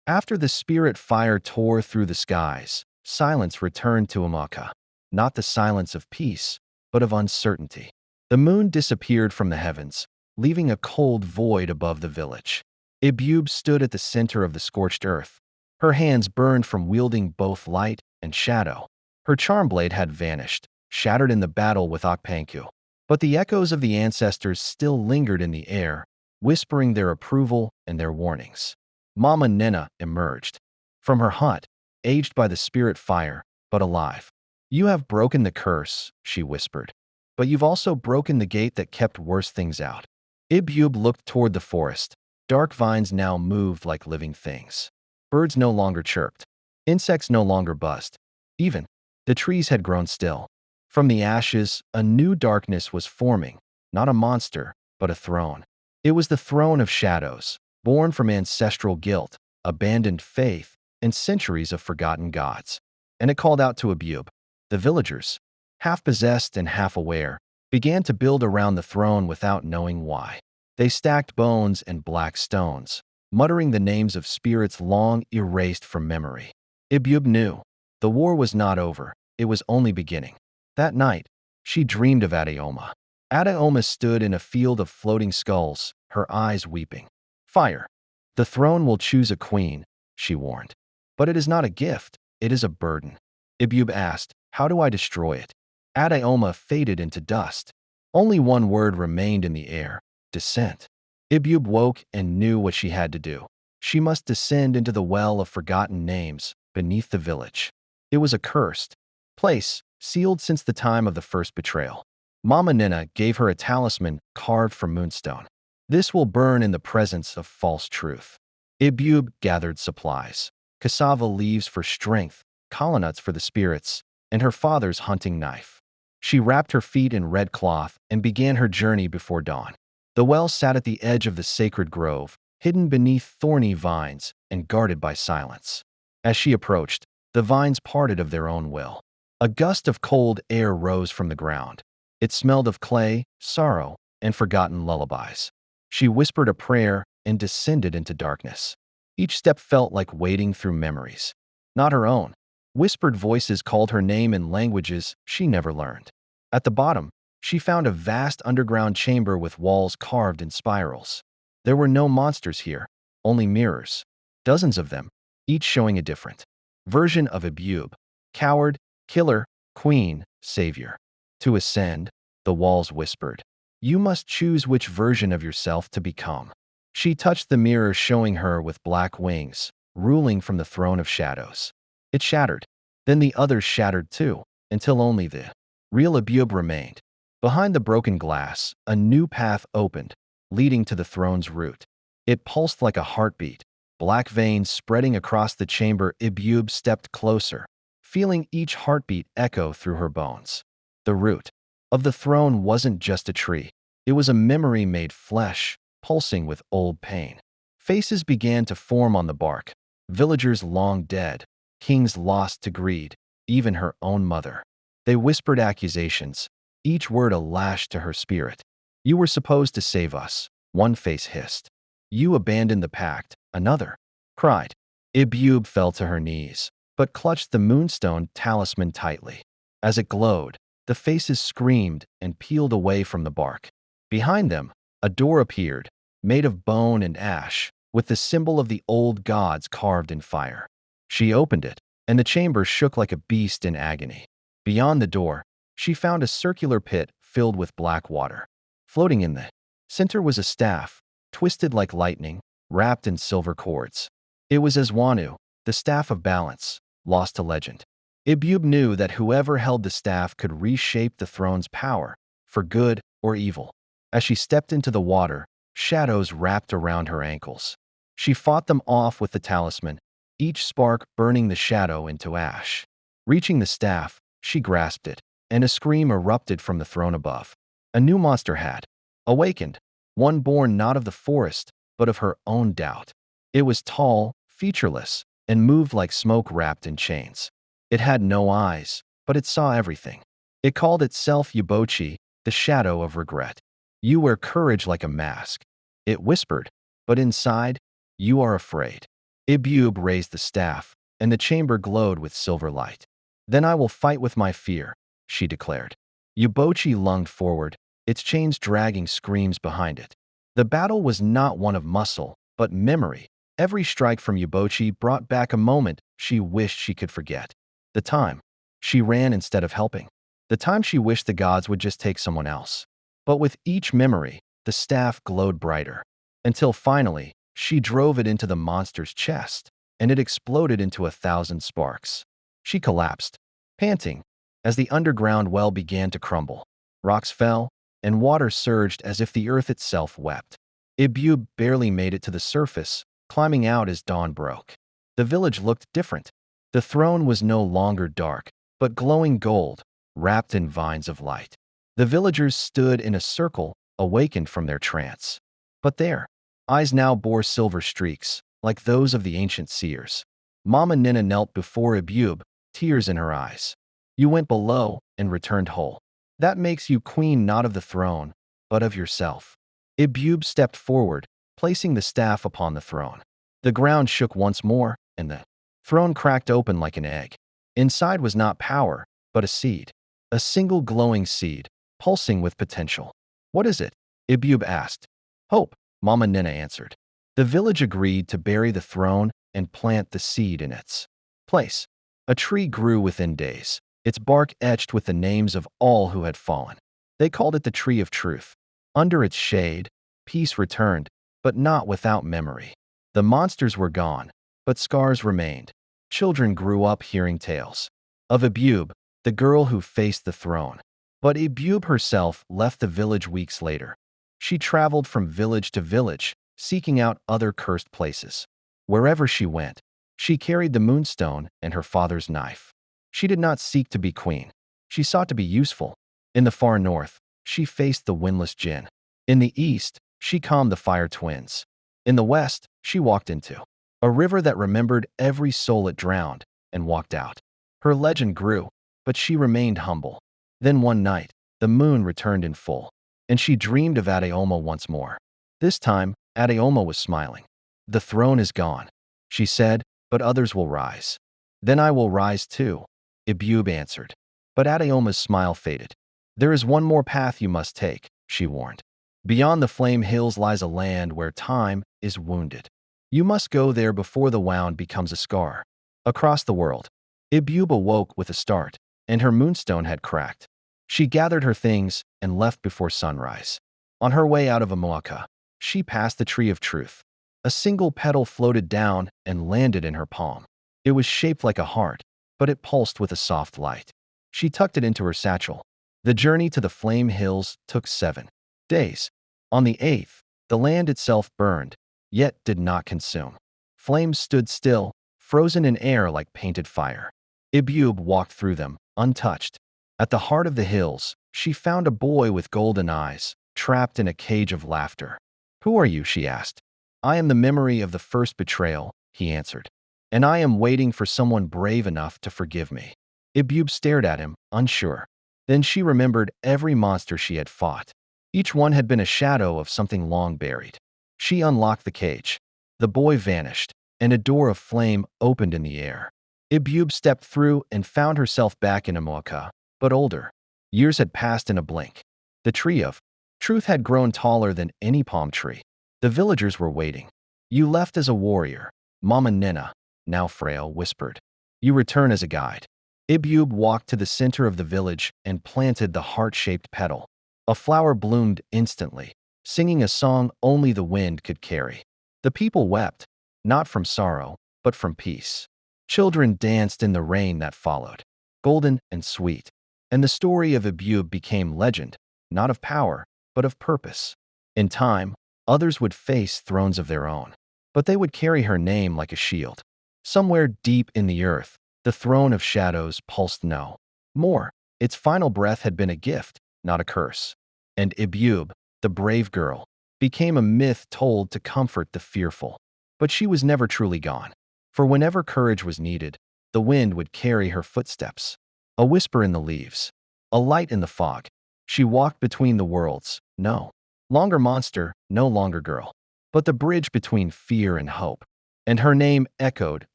After the spirit fire tore through the skies, silence returned to Amaka. Not the silence of peace, but of uncertainty. The moon disappeared from the heavens, leaving a cold void above the village. Ebube stood at the center of the scorched earth. Her hands burned from wielding both light and shadow. Her charm blade had vanished, shattered in the battle with Okpanku. But the echoes of the ancestors still lingered in the air, whispering their approval and their warnings. Mama Nena emerged from her hut, aged by the spirit fire, but alive. "You have broken the curse," she whispered. "But you've also broken the gate that kept worse things out." Ebube looked toward the forest. Dark vines now moved like living things. Birds no longer chirped. Insects no longer buzzed. Even the trees had grown still. From the ashes, a new darkness was forming, not a monster, but a throne. It was the throne of shadows, born from ancestral guilt, abandoned faith, and centuries of forgotten gods. And it called out to Ebube. The villagers, half possessed and half aware, began to build around the throne without knowing why. They stacked bones and black stones, muttering the names of spirits long erased from memory. Ebube knew. The war was not over, it was only beginning. That night, she dreamed of Adaoma. Adaoma stood in a field of floating skulls, her eyes weeping. "Fire. The throne will choose a queen," she warned. "But it is not a gift, it is a burden." Ebube asked, "How do I destroy it?" Adaoma faded into dust. Only one word remained in the air: descent. Ebube woke and knew what she had to do. She must descend into the well of forgotten names beneath the village. It was a cursed place, sealed since the time of the first betrayal. Mama Nina gave her a talisman carved from moonstone. "This will burn in the presence of false truth." Ebube gathered supplies: cassava leaves for strength, collarnuts for the spirits, and her father's hunting knife. She wrapped her feet in red cloth and began her journey before dawn. The well sat at the edge of the sacred grove, hidden beneath thorny vines and guarded by silence. As she approached, the vines parted of their own will. A gust of cold air rose from the ground. It smelled of clay, sorrow, and forgotten lullabies. She whispered a prayer and descended into darkness. Each step felt like wading through memories. Not her own. Whispered voices called her name in languages she never learned. At the bottom, she found a vast underground chamber with walls carved in spirals. There were no monsters here, only mirrors. Dozens of them, each showing a different version of Ebube. Coward, killer, queen, savior. To ascend, the walls whispered, "You must choose which version of yourself to become." She touched the mirror showing her with black wings, ruling from the throne of shadows. It shattered. Then the others shattered too, until only the real Ebube remained. Behind the broken glass, a new path opened, leading to the throne's root. It pulsed like a heartbeat, black veins spreading across the chamber. Ebube stepped closer, feeling each heartbeat echo through her bones. The root of the throne wasn't just a tree. It was a memory made flesh, pulsing with old pain. Faces began to form on the bark. Villagers long dead, kings lost to greed, even her own mother. They whispered accusations, each word a lash to her spirit. "You were supposed to save us," one face hissed. "You abandoned the pact," another cried. Ebube fell to her knees, but clutched the moonstone talisman tightly. As it glowed, the faces screamed and peeled away from the bark. Behind them, a door appeared, made of bone and ash, with the symbol of the old gods carved in fire. She opened it, and the chamber shook like a beast in agony. Beyond the door, she found a circular pit filled with black water. Floating in the center was a staff, twisted like lightning, wrapped in silver cords. It was Aswanu, the staff of balance, lost to legend. Ebube knew that whoever held the staff could reshape the throne's power, for good or evil. As she stepped into the water, shadows wrapped around her ankles. She fought them off with the talisman, each spark burning the shadow into ash. Reaching the staff, she grasped it, and a scream erupted from the throne above. A new monster had awakened, one born not of the forest, but of her own doubt. It was tall, featureless, and moved like smoke wrapped in chains. It had no eyes, but it saw everything. It called itself Yubochi, the shadow of regret. "You wear courage like a mask," it whispered, "but inside, you are afraid." Ebube raised the staff, and the chamber glowed with silver light. Then I will fight with my fear, she declared. Ubochi lunged forward, its chains dragging screams behind it. The battle was not one of muscle, but memory. Every strike from Ubochi brought back a moment she wished she could forget. The time she ran instead of helping. The time she wished the gods would just take someone else. But with each memory, the staff glowed brighter. Until finally, she drove it into the monster's chest, and it exploded into 1,000 sparks. She collapsed, panting, as the underground well began to crumble. Rocks fell, and water surged as if the earth itself wept. Ebube barely made it to the surface, climbing out as dawn broke. The village looked different. The throne was no longer dark, but glowing gold, wrapped in vines of light. The villagers stood in a circle, awakened from their trance. But their eyes now bore silver streaks, like those of the ancient seers. Mama Nina knelt before Ebube, tears in her eyes. You went below and returned whole. That makes you queen not of the throne, but of yourself. Ebube stepped forward, placing the staff upon the throne. The ground shook once more, and the throne cracked open like an egg. Inside was not power, but a seed. A single glowing seed, pulsing with potential. What is it? Ebube asked. Hope, Mama Nina answered. The village agreed to bury the throne and plant the seed in its place. A tree grew within days, its bark etched with the names of all who had fallen. They called it the Tree of Truth. Under its shade, peace returned, but not without memory. The monsters were gone, but scars remained. Children grew up hearing tales of Ebube, the girl who faced the throne. But Ebube herself left the village weeks later. She traveled from village to village, seeking out other cursed places. Wherever she went, she carried the moonstone and her father's knife. She did not seek to be queen. She sought to be useful. In the far north, she faced the windless Jinn. In the east, she calmed the fire twins. In the west, she walked into a river that remembered every soul it drowned and walked out. Her legend grew, but she remained humble. Then one night, the moon returned in full, and she dreamed of Adeoma once more. This time, Adeoma was smiling. The throne is gone, she said, but others will rise. Then I will rise too, Ebube answered. But Adeoma's smile faded. There is one more path you must take, she warned. Beyond the flame hills lies a land where time is wounded. You must go there before the wound becomes a scar. Across the world, Ebube awoke with a start, and her moonstone had cracked. She gathered her things and left before sunrise. On her way out of Amoaka, she passed the Tree of Truth. A single petal floated down and landed in her palm. It was shaped like a heart, but it pulsed with a soft light. She tucked it into her satchel. The journey to the Flame Hills took 7 days. On the 8th, the land itself burned, yet did not consume. Flames stood still, frozen in air like painted fire. Ebube walked through them, untouched. At the heart of the hills, she found a boy with golden eyes, trapped in a cage of laughter. Who are you? She asked. I am the memory of the first betrayal, he answered. And I am waiting for someone brave enough to forgive me. Ebube stared at him, unsure. Then she remembered every monster she had fought. Each one had been a shadow of something long buried. She unlocked the cage. The boy vanished, and a door of flame opened in the air. Ebube stepped through and found herself back in Amoaka, but older. Years had passed in a blink. The Tree of Truth had grown taller than any palm tree. The villagers were waiting. You left as a warrior, Mama Nina, now frail, whispered. You return as a guide. Ebube walked to the center of the village and planted the heart-shaped petal. A flower bloomed instantly, singing a song only the wind could carry. The people wept, not from sorrow, but from peace. Children danced in the rain that followed, golden and sweet. And the story of Ebube became legend, not of power, but of purpose. In time, others would face thrones of their own, but they would carry her name like a shield. Somewhere deep in the earth, the throne of shadows pulsed no more. Its final breath had been a gift, not a curse. And Ebube, the brave girl, became a myth told to comfort the fearful. But she was never truly gone. For whenever courage was needed, the wind would carry her footsteps. A whisper in the leaves, a light in the fog. She walked between the worlds, no longer monster, no longer girl, but the bridge between fear and hope. and her name echoed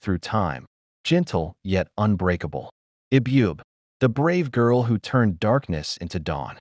through time, gentle yet unbreakable. Ebube, the brave girl who turned darkness into dawn.